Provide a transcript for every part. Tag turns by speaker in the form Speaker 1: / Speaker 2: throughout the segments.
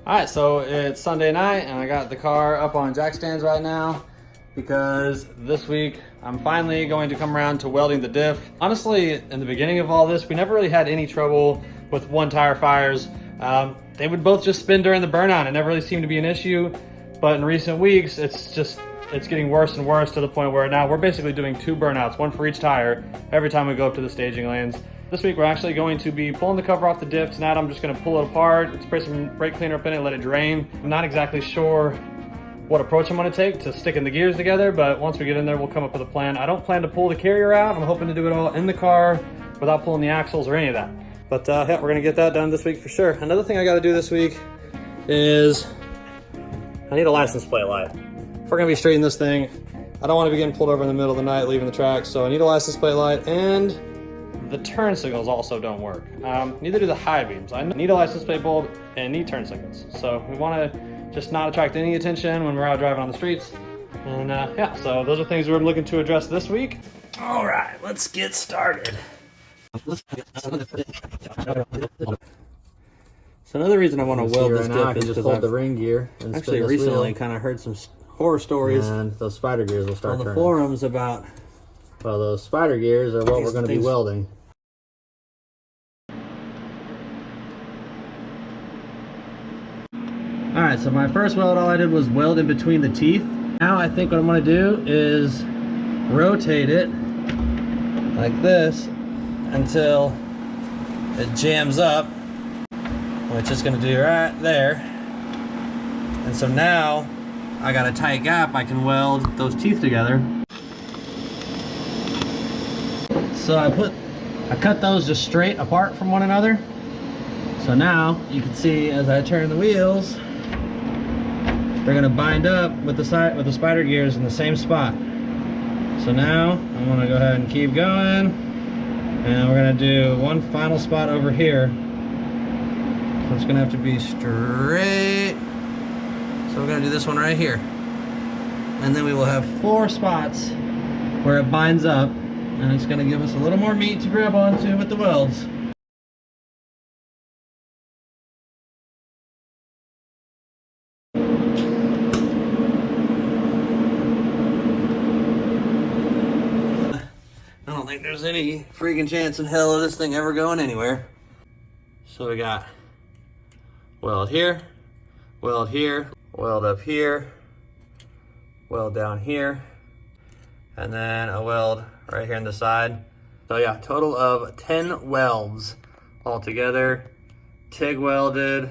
Speaker 1: All right, so it's Sunday night and I got the car up on jack stands right now because this week I'm finally going to come around to welding the diff. Honestly, in the beginning of all this, we never really had any trouble with one tire fires. They would both just spin during the burnout. It never really seemed to be an issue, but in recent weeks, it's getting worse and worse to the point where now we're basically doing 2 burnouts, one for each tire, every time we go up to the staging lanes. This week we're actually going to be pulling the cover off the diff. Tonight I'm just going to pull it apart, spray some brake cleaner up in it, let it drain. I'm not exactly sure what approach I'm going to take to sticking the gears together, but once we get in there we'll come up with a plan. I don't plan to pull the carrier out. I'm hoping to do it all in the car without pulling the axles or any of that. But yeah, we're going to get that done this week for sure. Another thing I got to do this week is I need a license plate light. If we're going to be straightening this thing, I don't want to be getting pulled over in the middle of the night leaving the track, so I need a license plate light, and the turn signals also don't work. Neither do the high beams. I need a license plate bulb and need turn signals. So we want to just not attract any attention when we're out driving on the streets. And yeah, so those are things we're looking to address this week. All right, let's get started. So another reason I want to weld this diff is because I've
Speaker 2: the ring gear and
Speaker 1: actually recently kind of heard some horror stories
Speaker 2: and those spider gears will start
Speaker 1: on the
Speaker 2: turning.
Speaker 1: forums about.
Speaker 2: Well, those spider gears are what we're going to be welding.
Speaker 1: All right, so my first weld, all I did was weld in between the teeth. Now I think what I'm going to do is rotate it like this until it jams up, which is going to do right there. And so now I got a tight gap. I can weld those teeth together. So I cut those just straight apart from one another. So now you can see as I turn the wheels, they're gonna bind up with the spider gears in the same spot. So now I'm gonna go ahead and keep going, and we're gonna do one final spot over here. So it's gonna have to be straight. So we're gonna do this one right here, and then we will have 4 spots where it binds up. And it's going to give us a little more meat to grab onto with the welds. I don't think there's any freaking chance in hell of this thing ever going anywhere. So we got weld here, weld here, weld up here, weld down here, and then a weld right here on the side. So yeah, total of 10 welds all together, TIG welded.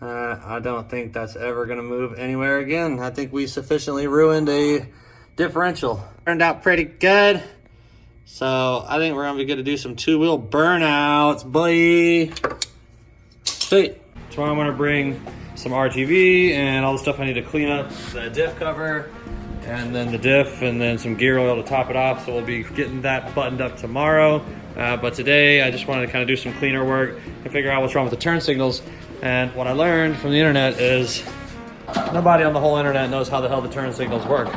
Speaker 1: I don't think that's ever gonna move anywhere again. I think we sufficiently ruined a differential. Turned out pretty good. So I think we're gonna be good to do some 2-wheel burnouts, boy. Sweet. Tomorrow I'm gonna bring some RTV and all the stuff I need to clean up the diff cover, and then the diff, and then some gear oil to top it off. So we'll be getting that buttoned up tomorrow. But today I just wanted to kind of do some cleaner work and figure out what's wrong with the turn signals. And what I learned from the internet is nobody on the whole internet knows how the hell the turn signals work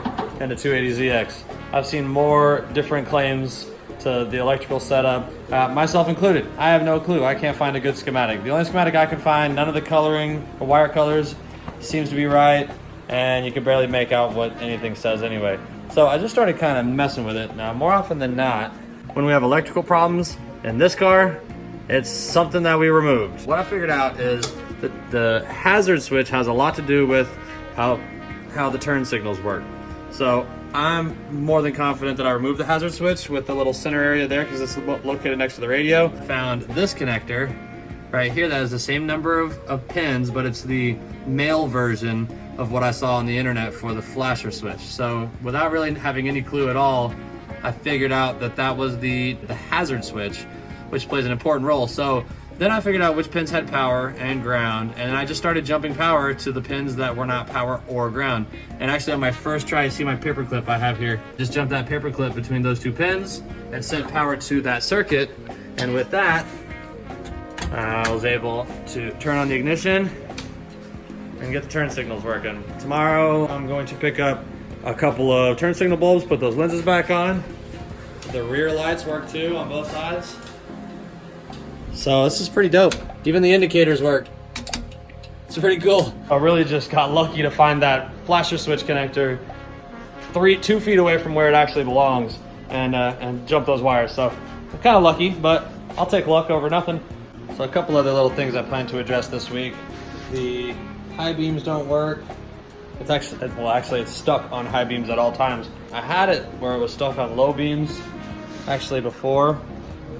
Speaker 1: in the 280ZX. I've seen more different claims to the electrical setup, myself included. I have no clue. I can't find a good schematic. The only schematic I could find, none of the coloring or wire colors seems to be right, and you can barely make out what anything says anyway. So I just started kind of messing with it. Now, more often than not, when we have electrical problems in this car, it's something that we removed. What I figured out is that the hazard switch has a lot to do with how the turn signals work. So I'm more than confident that I removed the hazard switch with the little center area there because it's located next to the radio. Found this connector right here that has the same number of pins, but it's the male version of what I saw on the internet for the flasher switch. So without really having any clue at all, I figured out that that was the hazard switch, which plays an important role. So then I figured out which pins had power and ground, and I just started jumping power to the pins that were not power or ground. And actually on my first try, you see my paper clip I have here, just jumped that paper clip between those 2 pins and sent power to that circuit. And with that, I was able to turn on the ignition and get the turn signals working. Tomorrow, I'm going to pick up a couple of turn signal bulbs, put those lenses back on. The rear lights work too on both sides. So this is pretty dope. Even the indicators work. It's pretty cool.
Speaker 3: I really just got lucky to find that flasher switch connector 2 feet away from where it actually belongs, and jump those wires. So I'm kind of lucky, but I'll take luck over nothing. So a couple other little things I plan to address this week. The high beams don't work. It's actually it's stuck on high beams at all times. I had it where it was stuck on low beams actually before,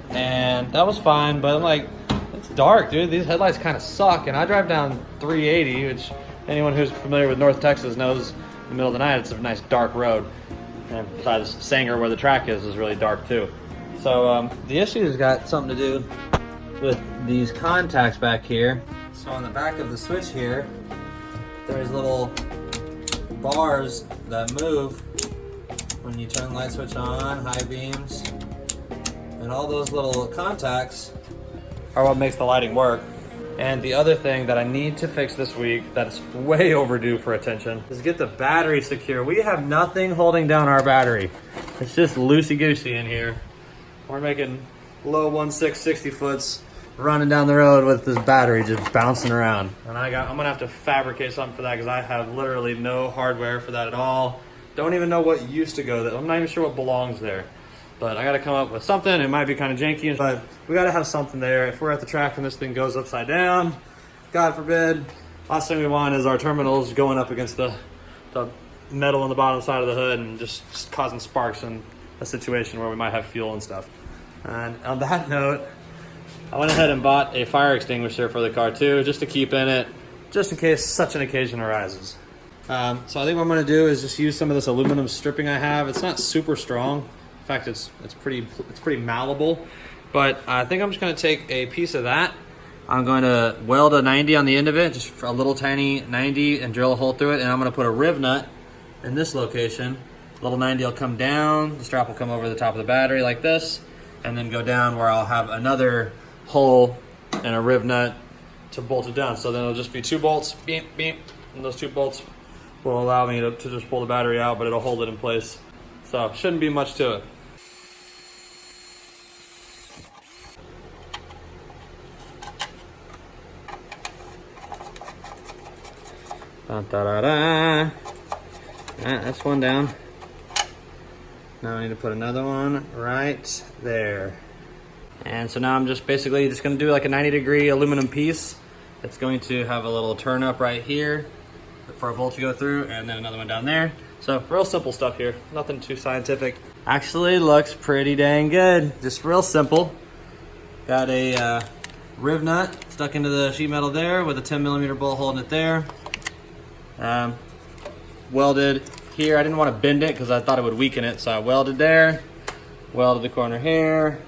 Speaker 3: and that was fine, but I'm like, it's dark, dude. These headlights kind of suck, and I drive down 380, which anyone who's familiar with North Texas knows in the middle of the night it's a nice dark road. And besides Sanger, where the track is really dark too. So the issue has got something to do with these contacts back here. So on the back of the switch here, there's little bars that move when you turn the light switch on, high beams, and all those little contacts are what makes the lighting work. And the other thing that I need to fix this week that's way overdue for attention is get the battery secure. We have nothing holding down our battery. It's just loosey-goosey in here. We're making low 1.6 60 foots running down the road with this battery just bouncing around. And I'm gonna have to fabricate something for that because I have literally no hardware for that at all. Don't even know what used to go there. I'm not even sure what belongs there. But I gotta come up with something. It might be kind of janky, but we gotta have something there. If we're at the track and this thing goes upside down, God forbid, last thing we want is our terminals going up against the metal on the bottom side of the hood and just causing sparks in a situation where we might have fuel and stuff. And on that note, I went ahead and bought a fire extinguisher for the car too, just to keep in it, just in case such an occasion arises. So I think what I'm gonna do is just use some of this aluminum stripping I have. It's not super strong. In fact, it's pretty malleable, but I think I'm just gonna take a piece of that. I'm going to weld a 90 on the end of it, just a little tiny 90, and drill a hole through it. And I'm gonna put a riv nut in this location. Little 90 will come down, the strap will come over the top of the battery like this, and then go down where I'll have another hole and a riv nut to bolt it down. So then it'll just be 2 bolts, beep, beep, and those 2 bolts will allow me to just pull the battery out, but it'll hold it in place. So shouldn't be much to it. Da-da-da-da. That's one down. Now I need to put another one right there. And so now I'm just basically just gonna do like a 90-degree aluminum piece. It's going to have a little turn up right here for a bolt to go through, and then another one down there. So real simple stuff here, nothing too scientific. Actually looks pretty dang good, just real simple. Got a riv nut stuck into the sheet metal there with a 10mm bolt holding it there. Welded here, I didn't want to bend it because I thought it would weaken it, so I welded there, welded the corner here,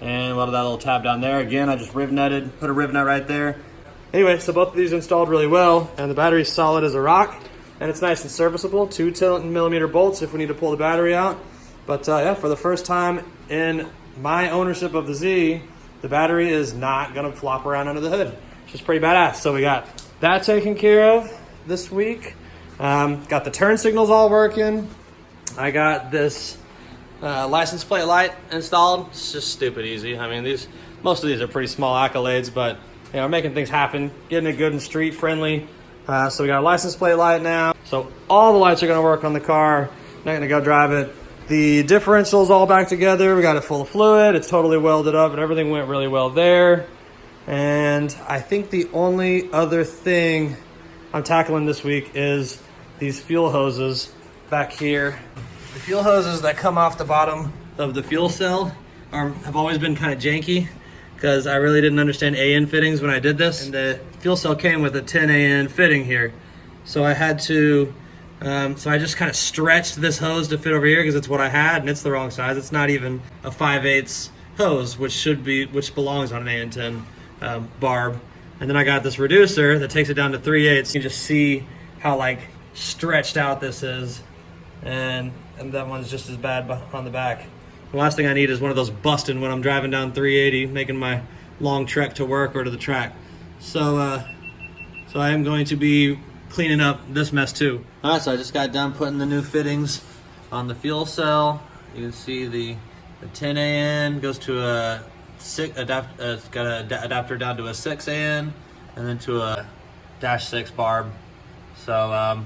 Speaker 3: and welded that little tab down there. Again, I just riv nutted, put a riv nut right there. Anyway, so both of these installed really well, and the battery's solid as a rock, and it's nice and serviceable. 2 10mm bolts if we need to pull the battery out. But yeah, for the first time in my ownership of the Z, the battery is not gonna flop around under the hood, which is pretty badass. So we got that taken care of this week. Got the turn signals all working. I got this license plate light installed. It's just stupid easy. I mean, most of these are pretty small accolades, but you know, making things happen, getting it good and street friendly. So we got a license plate light now. So all the lights are gonna work on the car. Not gonna go drive it. The differential's all back together. We got it full of fluid. It's totally welded up, and everything went really well there. And I think the only other thing I'm tackling this week is these fuel hoses back here. The fuel hoses that come off the bottom of the fuel cell have always been kind of janky because I really didn't understand AN fittings when I did this. And the fuel cell came with a 10 AN fitting here. So I had to, so I just kind of stretched this hose to fit over here because it's what I had, and it's the wrong size. It's not even a 5/8 hose, which belongs on an AN10 barb. And then I got this reducer that takes it down to 3/8. You can just see how like stretched out this is, and that one's just as bad on the back. The last thing I need is one of those busting when I'm driving down 380, making my long trek to work or to the track. So I am going to be cleaning up this mess too. All right, so I just got done putting the new fittings on the fuel cell. You can see the 10 AN goes to a it's got an adapter down to a 6 AN, and then to a
Speaker 1: -6 barb. So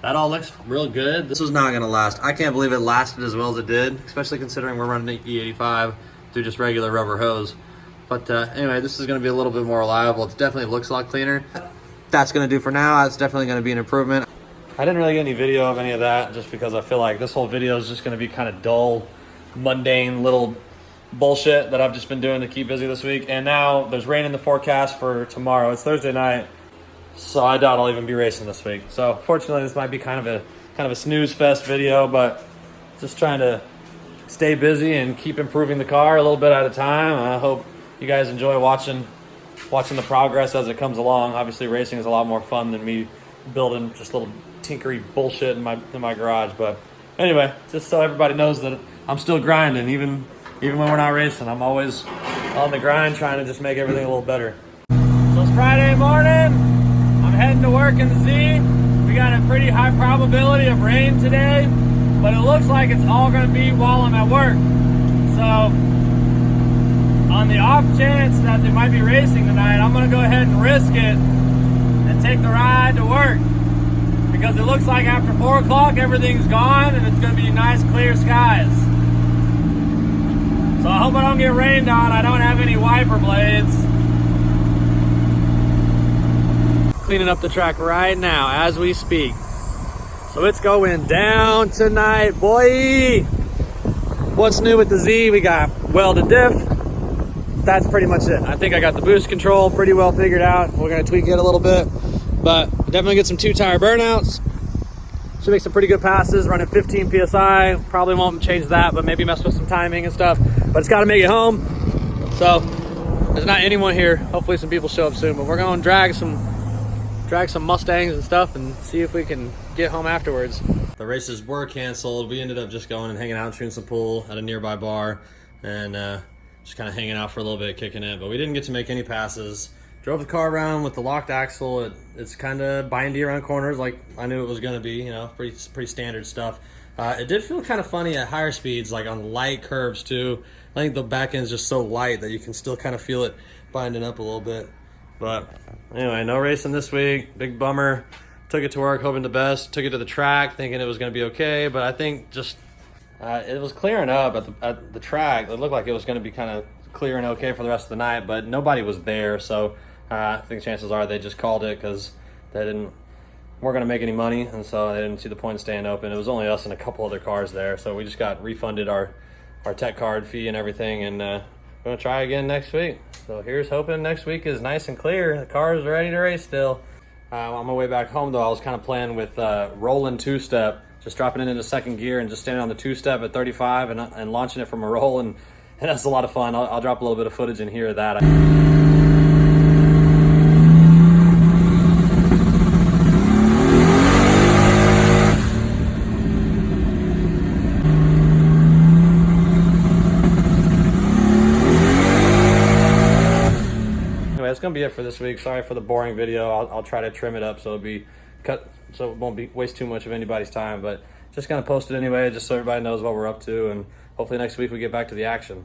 Speaker 1: that all looks real good. This was not gonna last. I can't believe it lasted as well as it did, especially considering we're running an E85 through just regular rubber hose. But anyway, this is gonna be a little bit more reliable. It definitely looks a lot cleaner. That's gonna do for now. It's definitely gonna be an improvement. I didn't really get any video of any of that just because I feel like this whole video is just gonna be kind of dull, mundane little bullshit that I've just been doing to keep busy this week. And now there's rain in the forecast for tomorrow. It's Thursday night, so I doubt I'll even be racing this week. So fortunately, this might be kind of a snooze fest video, but just trying to stay busy and keep improving the car a little bit at a time. I hope you guys enjoy watching the progress as it comes along. Obviously, racing is a lot more fun than me building just little tinkery bullshit in my garage. But anyway, just so everybody knows that I'm still grinding, even when we're not racing. I'm always on the grind, trying to just make everything a little better. So it's Friday morning. I'm heading to work in the Z. We got a pretty high probability of rain today, but it looks like it's all going to be while I'm at work. So on the off chance that they might be racing tonight, I'm gonna go ahead and risk it and take the ride to work, because it looks like after 4 o'clock everything's gone and it's gonna be nice clear skies. So I hope I don't get rained on. I don't have any wiper blades. Cleaning up the track right now as we speak. So it's going down tonight, boy. What's new with the Z? We got welded diff. That's pretty much it. I think I got the boost control pretty well figured out. We're gonna tweak it a little bit, but definitely get some 2-tire burnouts. Should make some pretty good passes, running 15 PSI. Probably won't change that, but maybe mess with some timing and stuff. But it's gotta make it home. So there's not anyone here. Hopefully some people show up soon, but we're gonna drag some Mustangs and stuff and see if we can get home afterwards. The races were canceled. We ended up just going and hanging out and shooting some pool at a nearby bar, and just kind of hanging out for a little bit, kicking it, but we didn't get to make any passes. Drove the car around with the locked axle. It's kind of bindy around corners like I knew it was going to be, you know, pretty standard stuff. It did feel kind of funny at higher speeds, like on light curves too. I think the back end's just so light that you can still kind of feel it binding up a little bit. But anyway, no racing this week. Big bummer. Took it to work, hoping the best. Took it to the track, thinking it was going to be okay, but I think just it was clearing up at the track. It looked like it was going to be kind of clear and okay for the rest of the night, but nobody was there. So I think chances are they just called it because they weren't going to make any money, and so they didn't see the point of staying open. It was only us and a couple other cars there, so we just got refunded our tech card fee and everything, and we're going to try again next week. So here's hoping next week is nice and clear. The car is ready to race still. On my way back home, though, I was kind of playing with rolling two-step, just dropping it into second gear and just standing on the two-step at 35 and launching it from a roll, and that's a lot of fun. I'll drop a little bit of footage in here of that. Anyway, that's gonna be it for this week. Sorry for the boring video. I'll try to trim it up so it'll be cut, so it won't waste too much of anybody's time, but just gonna post it anyway, just so everybody knows what we're up to, and hopefully next week we get back to the action.